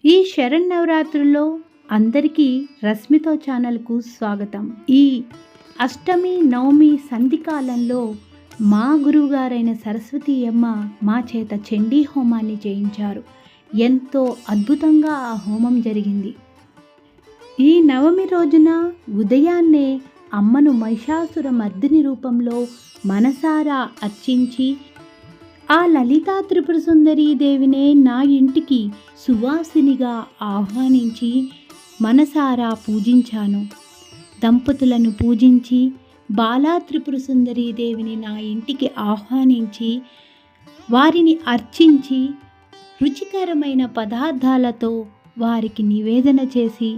ఈ శరన్నవరాత్రుల్లో అందరికీ రశ్మితో ఛానల్కు స్వాగతం. ఈ అష్టమి నవమి సంధికాలంలో మా గురువుగారైన సరస్వతి అమ్మ మా చేత చండీ హోమాన్ని చేయించారు. ఎంతో అద్భుతంగా ఆ హోమం జరిగింది. ఈ నవమి రోజున ఉదయాన్నే అమ్మను మహిషాసుర మర్దిని రూపంలో మనసారా అర్చించి ఆ లలితా త్రిపుర సుందరీ దేవినే నా ఇంటికి సువాసినిగా ఆహ్వానించి మనసారా పూజించాను. దంపతులను పూజించి బాలా త్రిపుర సుందరీ దేవిని నా ఇంటికి ఆహ్వానించి వారిని అర్చించి రుచికరమైన పదార్థాలతో వారికి నివేదన చేసి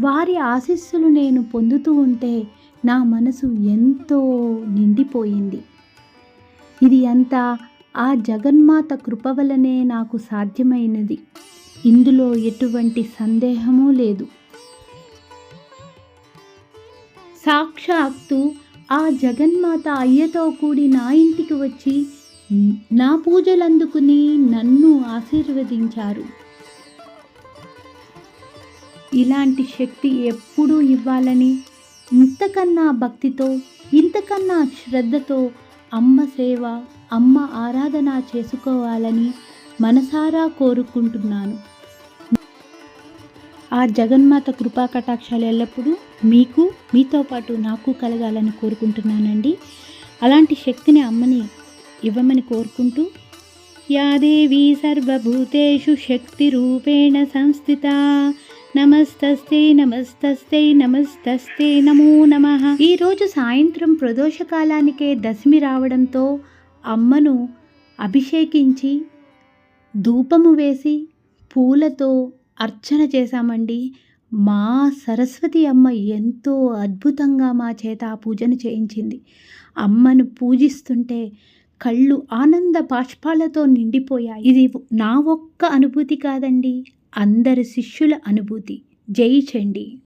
వారి ఆశీస్సులు నేను పొందుతూ ఉంటే నా మనసు ఎంతో నిండిపోయింది. ఇది అంతా ఆ జగన్మాత కృప వలనే నాకు సాధ్యమైనది. ఇందులో ఎటువంటి సందేహమూ లేదు. సాక్షాత్తు ఆ జగన్మాత అయ్యతో కూడి నా ఇంటికి వచ్చి నా పూజలు అందుకుని నన్ను ఆశీర్వదించారు. ఇలాంటి శక్తి ఎప్పుడూ ఇవ్వాలని, ఇంతకన్నా భక్తితో, ఇంతకన్నా శ్రద్ధతో అమ్మ సేవ, అమ్మ ఆరాధన చేసుకోవాలని మనసారా కోరుకుంటున్నాను. ఆ జగన్మాత కృపా కటాక్షాలు ఎల్లప్పుడూ మీకు, మీతో పాటు నాకు కలగాలని కోరుకుంటున్నానండి. అలాంటి శక్తిని అమ్మని ఇవ్వమని కోరుకుంటూ, యాదేవి సర్వభూతేషు శక్తి రూపేణ సంస్థిత నమస్తస్తే నమస్తస్తే నమస్తస్తే నమో నమః. ఈరోజు సాయంత్రం ప్రదోషకాలానికే దశమి రావడంతో అమ్మను అభిషేకించి ధూపము వేసి పూలతో అర్చన చేశామండి. మా సరస్వతి అమ్మ ఎంతో అద్భుతంగా మా చేత ఆ పూజను చేయించింది. అమ్మను పూజిస్తుంటే కళ్ళు ఆనంద బాష్పాలతో నిండిపోయాయి. ఇది నా ఒక్క అనుభూతి కాదండి, అందరి శిష్యుల అనుభూతి. జై చండీ.